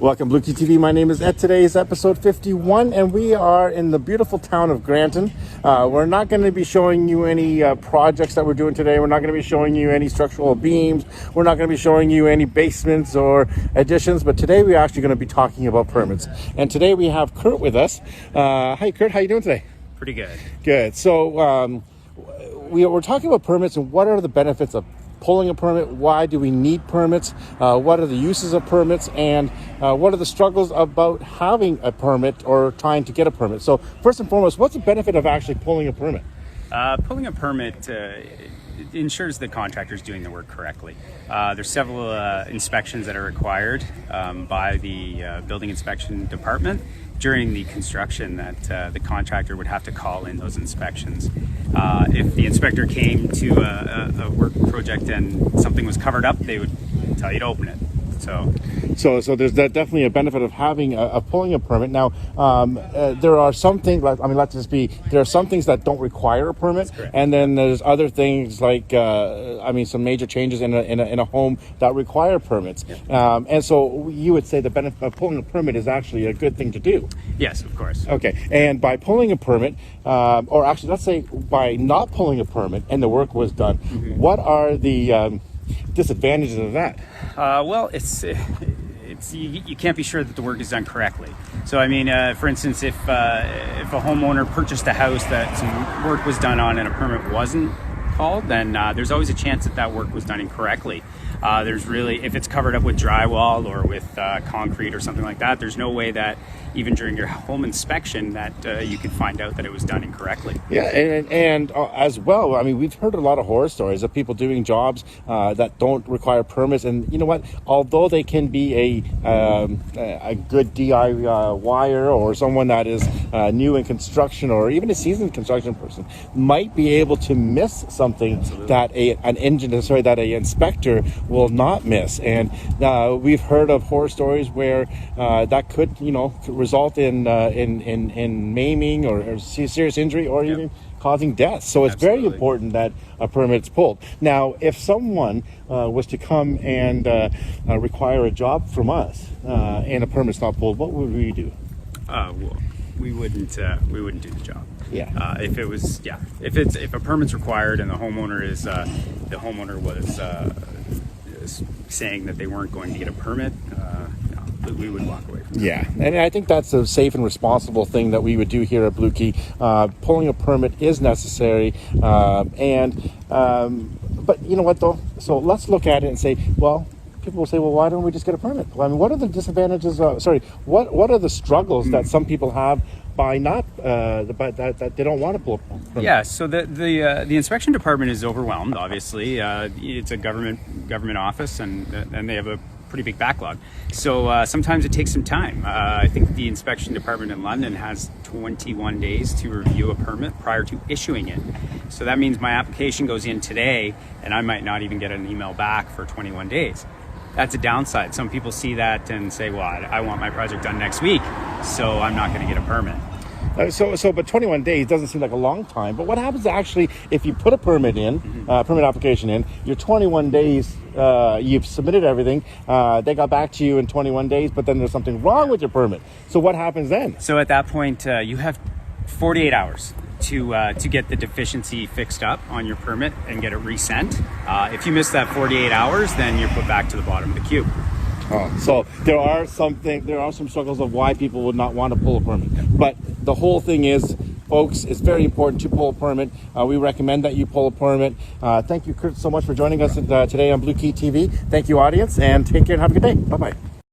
Welcome, Blue Key TV. My name is Ed. Today is episode 51, and we are in the beautiful town of Granton. We're not going to be showing you any projects that we're doing today. We're not going to be showing you any structural beams. We're not going to be showing you any basements or additions. But today we're actually going to be talking about permits. And today we have Kurt with us. Hi, Kurt. How you doing today? Pretty good. Good. So we're talking about permits and what are the benefits of pulling a permit. Why do we need permits? What are the uses of permits? And what are the struggles about having a permit or trying to get a permit? So first and foremost, what's the benefit of actually pulling a permit? Pulling a permit ensures the contractor's doing the work correctly. There's several inspections that are required by the building inspection department during the construction that the contractor would have to call in those inspections. If the inspector came to a work project and something was covered up, they would tell you to open it. So there's definitely a benefit of having pulling a permit. Now, there are some things like, there are some things that don't require a permit, and then there's other things like, some major changes in a home that require permits. Yeah. And so you would say the benefit of pulling a permit is actually a good thing to do. Yes, of course. Okay, and by pulling a permit, or actually let's say by not pulling a permit and the work was done, what are the disadvantages of that? Well, it's you can't be sure that the work is done correctly. So I mean, for instance, if a homeowner purchased a house that some work was done on and a permit wasn't called, then there's always a chance that that work was done incorrectly. If it's covered up with drywall or with concrete or something like that, there's no way that even during your home inspection that you could find out that it was done incorrectly. Yeah, and as well, I mean, we've heard a lot of horror stories of people doing jobs that don't require permits, and you know what? Although they can be a good DIYer or someone that is new in construction or even a seasoned construction person might be able to miss something that an inspector will not miss. And we've heard of horror stories where that could, result in maiming or serious injury or even causing death. So it's very important that a permit's pulled. Now, if someone was to come and require a job from us and a permit's not pulled, what would we do? Well, we wouldn't do the job. Yeah. If a permit's required and the homeowner was saying that they weren't going to get a permit, we would walk away from that. Yeah, and I think that's a safe and responsible thing that we would do here at Blue Key. Pulling a permit is necessary, but you know what though? So let's look at it and say, well, people will say, well, why don't we just get a permit? Well, I mean, what are the disadvantages? What are the struggles that some people have by not that they don't want to pull a permit? Yeah, so the inspection department is overwhelmed. Obviously, it's a government office, and they have a pretty big backlog. So sometimes it takes some time. I think the inspection department in London has 21 days to review a permit prior to issuing it. So that means my application goes in today, and I might not even get an email back for 21 days. That's a downside. Some people see that and say, well, I want my project done next week, so I'm not going to get a permit. But 21 days doesn't seem like a long time. But what happens actually if you put a permit in, permit application in, you're 21 days, you've submitted everything, they got back to you in 21 days, but then there's something wrong with your permit. So what happens then? So at that point, you have 48 hours to get the deficiency fixed up on your permit and get it resent. If you miss that 48 hours, then you're put back to the bottom of the queue. So there are some struggles of why people would not want to pull a permit. But the whole thing is, folks, it's very important to pull a permit. We recommend that you pull a permit. Thank you, Kurt, so much for joining us today on Blue Key TV. Thank you, audience, and take care and have a good day. Bye-bye.